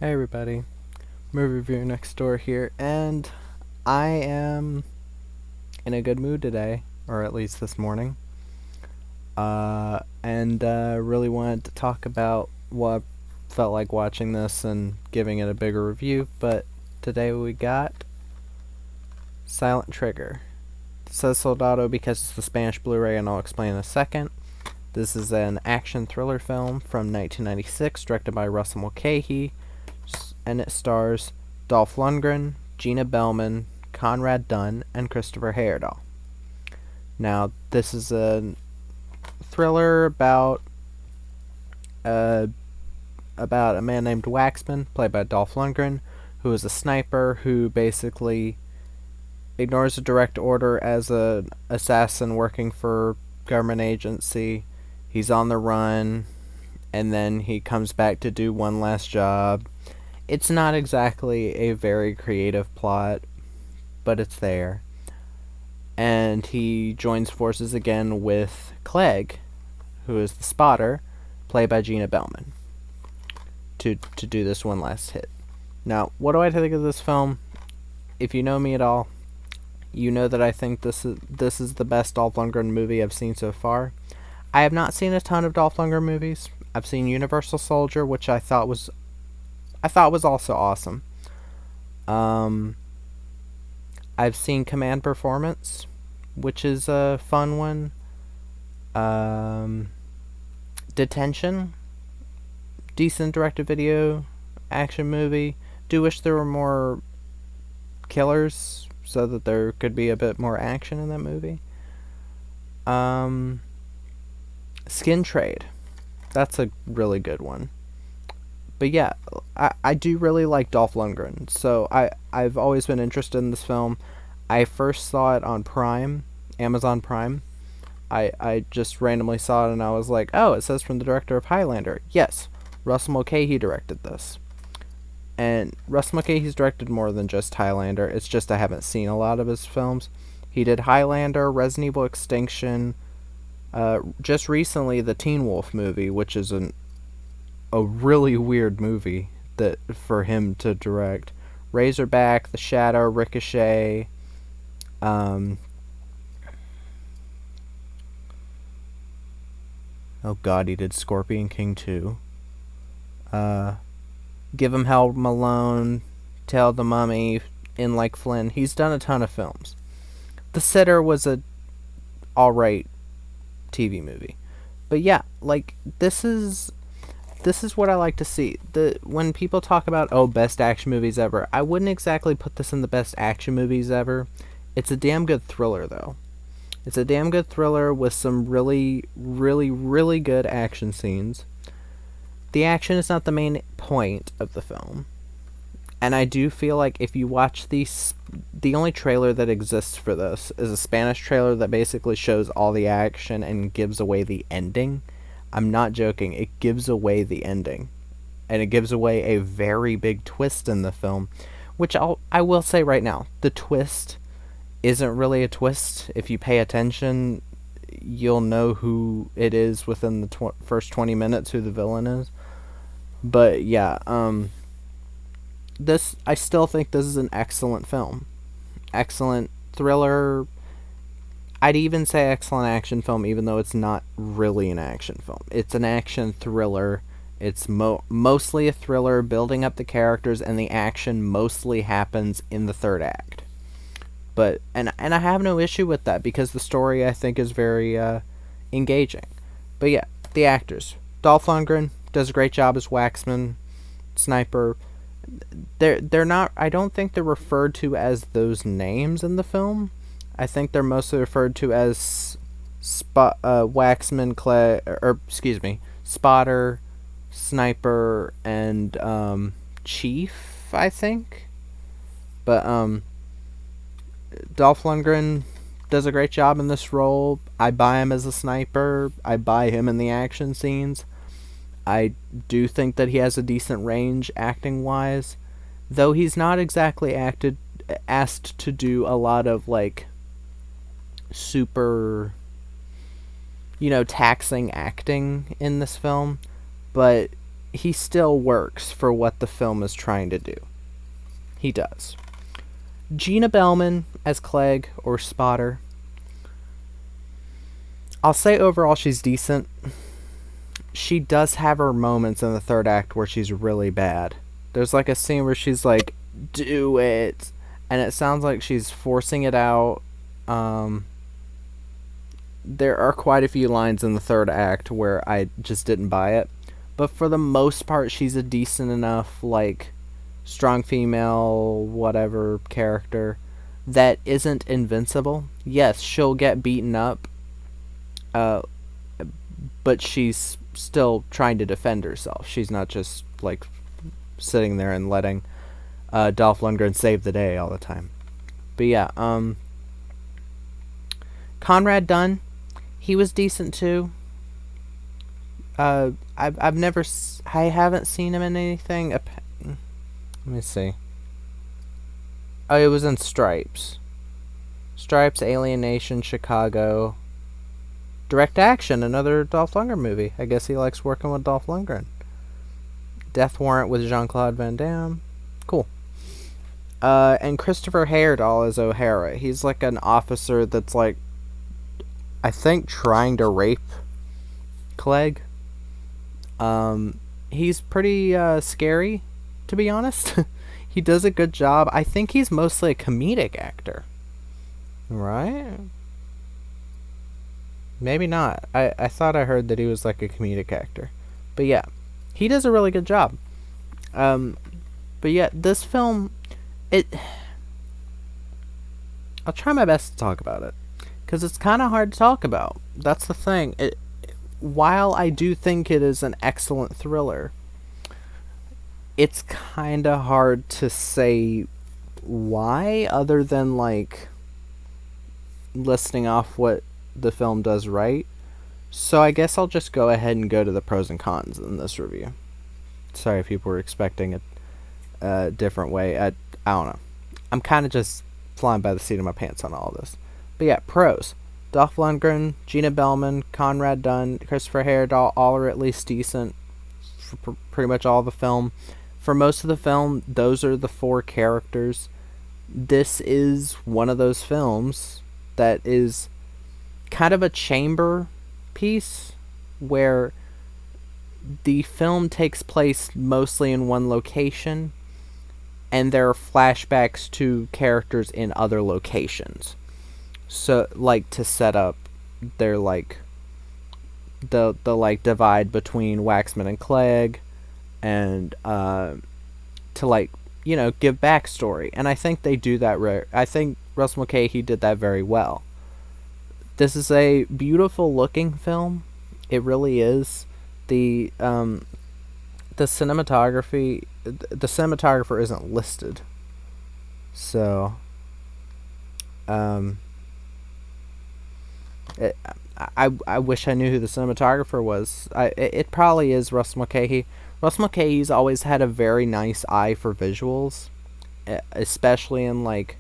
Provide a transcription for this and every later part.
Hey everybody, movie review next door here, and I am in a good mood today, or at least this morning. And really wanted to talk about what I felt like watching this and giving it a bigger review. But today we got Silent Trigger. It says Soldado because it's the Spanish Blu-ray, and I'll explain in a second. This is an action thriller film from 1996, directed by Russell Mulcahy, and it stars Dolph Lundgren, Gina Bellman, Conrad Dunn, and Christopher Heyerdahl. Now, this is a thriller uh, about a man named Waxman, played by Dolph Lundgren, who is a sniper who basically ignores a direct order as an assassin working for government agency. He's on the run, and then he comes back to do one last job. It's not exactly a very creative plot, but it's there. And he joins forces again with Clegg, who is the spotter, played by Gina Bellman, to do this one last hit. Now, what do I think of this film? If you know me at all, you know that I think this is the best Dolph Lundgren movie I've seen so far. I have not seen a ton of Dolph Lundgren movies. I've seen Universal Soldier, which I thought was also awesome. Um, I've seen Command Performance, which is a fun one. Um, Detention, decent direct-to-video action movie. Do wish there were more killers so that there could be a bit more action in that movie. Um, Skin Trade, that's a really good one. But yeah, I do really like Dolph Lundgren, so I've always been interested in this film. I first saw it on Prime, Amazon Prime. I just randomly saw it and I was like, oh, it says from the director of Highlander. Yes, Russell Mulcahy directed this. And Russell Mulcahy's directed more than just Highlander. It's just I haven't seen a lot of his films. He did Highlander, Resident Evil Extinction, just recently the Teen Wolf movie, which is a really weird movie that for him to direct. Razorback, The Shadow, Ricochet, um, oh god, he did Scorpion King 2. Give Him Hell Malone, Tale of the Mummy, In Like Flynn. He's done a ton of films. The Sitter was a alright TV movie. But yeah, like this is what I like to see. When people talk about best action movies ever, I wouldn't exactly put this in the best action movies ever. It's a damn good thriller though. It's a damn good thriller with some really, really, really good action scenes. The action is not the main point of the film. And I do feel like if you watch the only trailer that exists for this is a Spanish trailer that basically shows all the action and gives away the ending. I'm not joking. It gives away the ending. And it gives away a very big twist in the film, which I will say right now, the twist isn't really a twist. If you pay attention, you'll know who it is within the first 20 minutes who the villain is. But yeah, this I still think this is an excellent film. Excellent thriller. I'd even say excellent action film, even though it's not really an action film. It's an action thriller. It's mostly a thriller, building up the characters, and the action mostly happens in the third act. But and I have no issue with that because the story I think is very engaging. But yeah, the actors. Dolph Lundgren does a great job as Waxman, Sniper. They're not. I don't think they're referred to as those names in the film. I think they're mostly referred to as Waxman, Clay, or excuse me, Spotter, Sniper, and Chief. I think, but Dolph Lundgren does a great job in this role. I buy him as a sniper. I buy him in the action scenes. I do think that he has a decent range acting wise, though he's not exactly asked to do a lot of like super taxing acting in this film, but he still works for what the film is trying to do. He does. Gina Bellman as Clegg or Spotter. I'll say overall she's decent. She does have her moments in the third act where she's really bad. There's like a scene where she's like, "Do it," and it sounds like she's forcing it out. There are quite a few lines in the third act where I just didn't buy it, but for the most part, she's a decent enough, like, strong female, whatever character that isn't invincible. Yes, she'll get beaten up, uh, but she's still trying to defend herself. She's not just like sitting there and letting Dolph Lundgren save the day all the time. But yeah, Conrad Dunn, he was decent too. I haven't seen him in anything. Let me see. Oh, it was in Stripes. Stripes, Alien Nation, Chicago. Direct Action, another Dolph Lundgren movie. I guess he likes working with Dolph Lundgren. Death Warrant with Jean-Claude Van Damme. Cool. And Christopher Heyerdahl as O'Hara. He's like an officer that's like, I think, trying to rape Clegg. He's pretty scary, to be honest. He does a good job. I think he's mostly a comedic actor. Right? Maybe not. I thought I heard that he was like a comedic actor. But yeah, he does a really good job. But yeah, this film, I'll try my best to talk about it, because it's kind of hard to talk about. That's the thing. While I do think it is an excellent thriller, it's kind of hard to say why, other than like listing off what the film does right. So I guess I'll just go ahead and go to the pros and cons in this review. Sorry if people were expecting a different way. I don't know. I'm kind of just flying by the seat of my pants on all of this. But yeah, pros. Dolph Lundgren, Gina Bellman, Conrad Dunn, Christopher Heyerdahl, all are at least decent for pretty much all the film. For most of the film, those are the four characters. This is one of those films that is kind of a chamber piece where the film takes place mostly in one location and there are flashbacks to characters in other locations. So, like, to set up their, like, the like, divide between Waxman and Clegg, and, to, like, you know, give backstory. And I think they do that I think Russell Mulcahy did that very well. This is a beautiful looking film. It really is. The cinematography, the cinematographer isn't listed. So, I wish I knew who the cinematographer was. It probably is Russell Mulcahy. Russell Mulcahy's always had a very nice eye for visuals, especially in, like,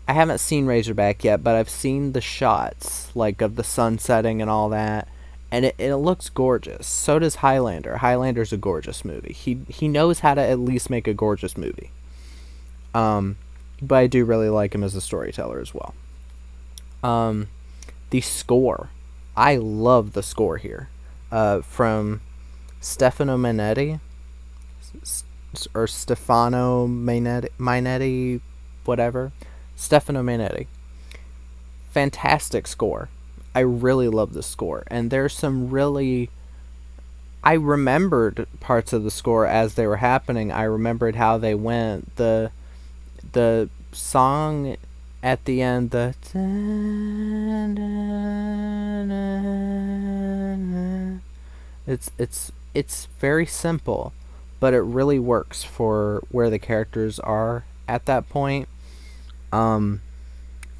I haven't seen Razorback yet, but I've seen the shots, like, of the sun setting and all that, and it looks gorgeous. So does Highlander. Highlander's a gorgeous movie. He knows how to at least make a gorgeous movie. But I do really like him as a storyteller as well. The score. I love the score here. From Stefano Mainetti, or Stefano Mainetti, whatever. Stefano Mainetti. Fantastic score. I really love the score. And there's some really... I remembered parts of the score as they were happening. I remembered how they went. The song at the end, it's very simple, but it really works for where the characters are at that point.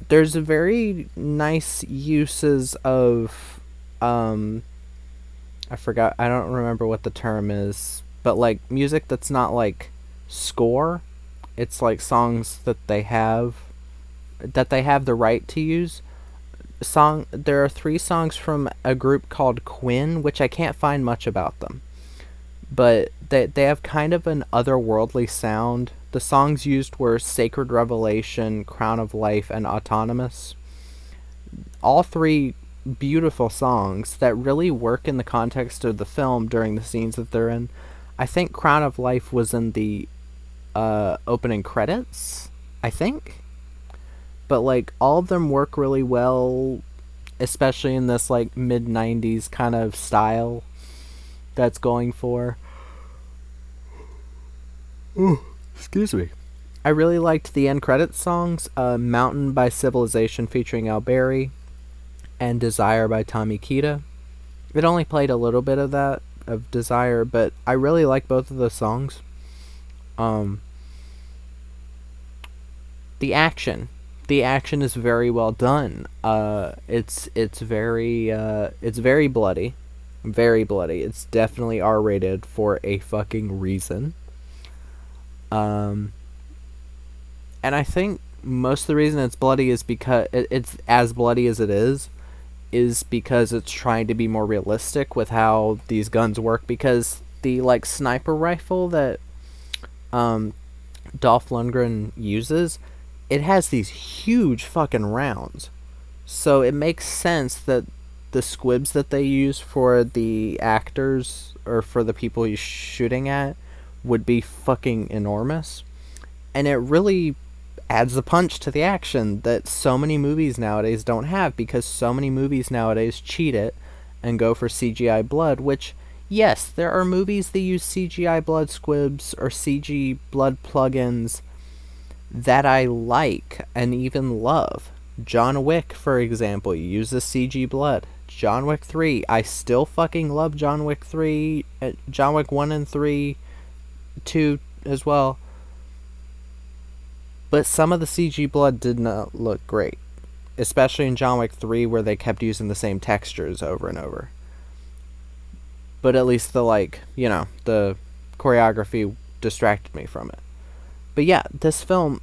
There's a very nice uses of I don't remember what the term is, but like music that's not like score. It's like songs that they have the right to use. There are 3 songs from a group called Quinn, which I can't find much about them. but they have kind of an otherworldly sound. The songs used were Sacred Revelation, Crown of Life, and Autonomous. All three beautiful songs that really work in the context of the film during the scenes that they're in. I think Crown of Life was in the opening credits, I think. But like all of them work really well, especially in this like mid 90s kind of style that's going for. Ooh, excuse me. I really liked the end credits songs, Mountain by Civilization featuring Al Berry and Desire by Tommy Kita. It only played a little bit of that, of Desire, but I really like both of those songs. Um, the action. The action is very well done. It's very bloody. Very bloody. It's definitely R rated for a fucking reason. Um, and I think most of the reason it's bloody is because it's as bloody as it is because it's trying to be more realistic with how these guns work. Because the like sniper rifle that um, Dolph Lundgren uses, it has these huge fucking rounds, so it makes sense that the squibs that they use for the actors or for the people he's shooting at would be fucking enormous. And it really adds the punch to the action that so many movies nowadays don't have, because so many movies nowadays cheat it and go for CGI blood, which, yes, there are movies that use CGI blood squibs or CG blood plugins that I like and even love. John Wick, for example, uses CG blood. John Wick 3, I still fucking love John Wick 3, John Wick 1 and 3, 2 as well. But some of the CG blood did not look great. Especially in John Wick 3, where they kept using the same textures over and over. But at least the, like, the choreography distracted me from it. But yeah, this film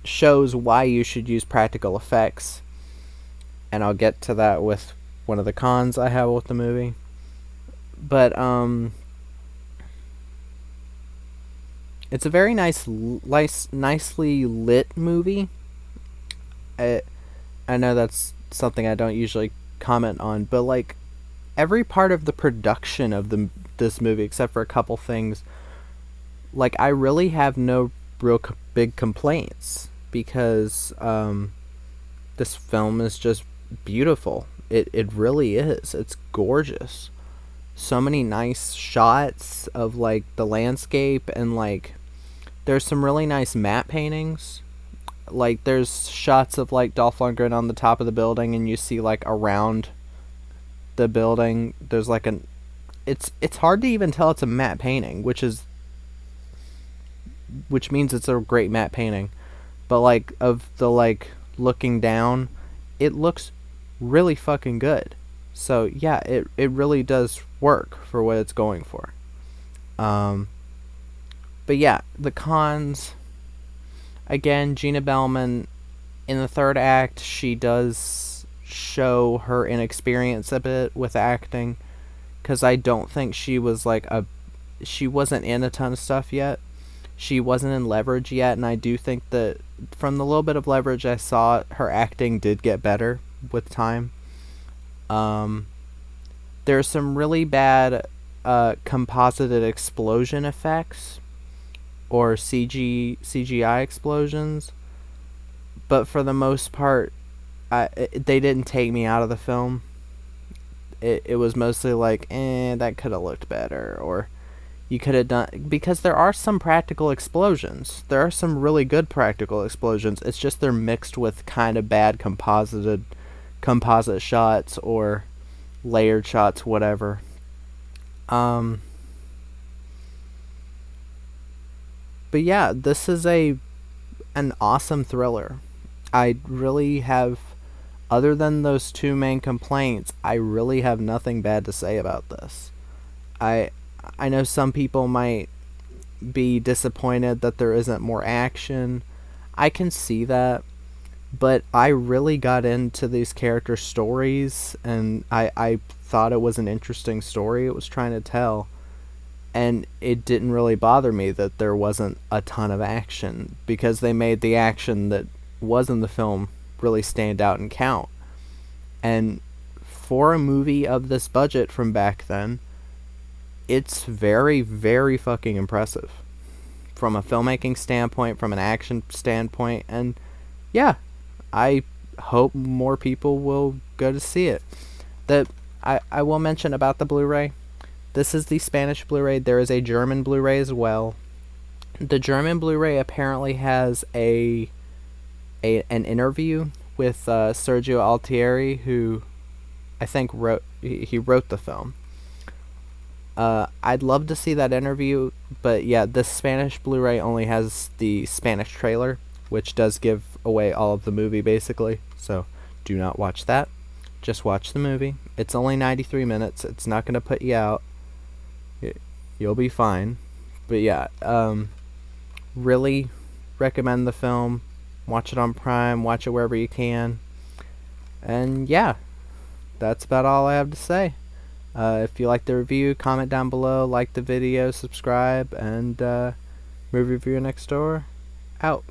shows why you should use practical effects. And I'll get to that with one of the cons I have with the movie. But, it's a very nicely lit movie. I know that's something I don't usually comment on, but like every part of the production of this movie, except for a couple things, like I really have no real big complaints, because this film is just beautiful. It really is. It's gorgeous. So many nice shots of like the landscape, and like there's some really nice matte paintings. Like there's shots of like Dolph Lundgren on the top of the building, and you see like around the building there's like it's hard to even tell it's a matte painting, which means it's a great matte painting. But like of the like looking down, it looks really fucking good. So yeah, it really does work for what it's going for. But yeah, the cons. Again, Gina Bellman, in the third act, she does show her inexperience a bit with acting, because I don't think she was she wasn't in a ton of stuff yet. She wasn't in Leverage yet, and I do think that from the little bit of Leverage I saw, her acting did get better with time. There's some really bad composited explosion effects or CGI explosions, but for the most part, they didn't take me out of the film. It was mostly like, that could have looked better, or you could have done, because there are some practical explosions. There are some really good practical explosions. It's just they're mixed with kind of bad composite shots or layered shots, whatever. But yeah, this is an awesome thriller. I really have, other than those two main complaints, I really have nothing bad to say about this. I know some people might be disappointed that there isn't more action. I can see that, but I really got into these character stories, and I thought it was an interesting story it was trying to tell. and it didn't really bother me that there wasn't a ton of action, because they made the action that was in the film really stand out and count. And for a movie of this budget from back then, it's very, very fucking impressive from a filmmaking standpoint, from an action standpoint, and yeah, I hope more people will go to see it. I will mention about the Blu-ray. This is the Spanish Blu-ray. There is a German Blu-ray as well. The German Blu-ray apparently has an interview with Sergio Altieri, who I think he wrote the film. I'd love to see that interview, but yeah, the Spanish Blu-ray only has the Spanish trailer, which does give away all of the movie basically. So do not watch that. Just watch the movie. It's only 93 minutes. It's not going to put you out. You'll be fine. But yeah, really recommend the film. Watch it on Prime. Watch it wherever you can. And yeah, that's about all I have to say. If you like the review, comment down below, like the video, subscribe, and Movie Reviewer Next Door, out.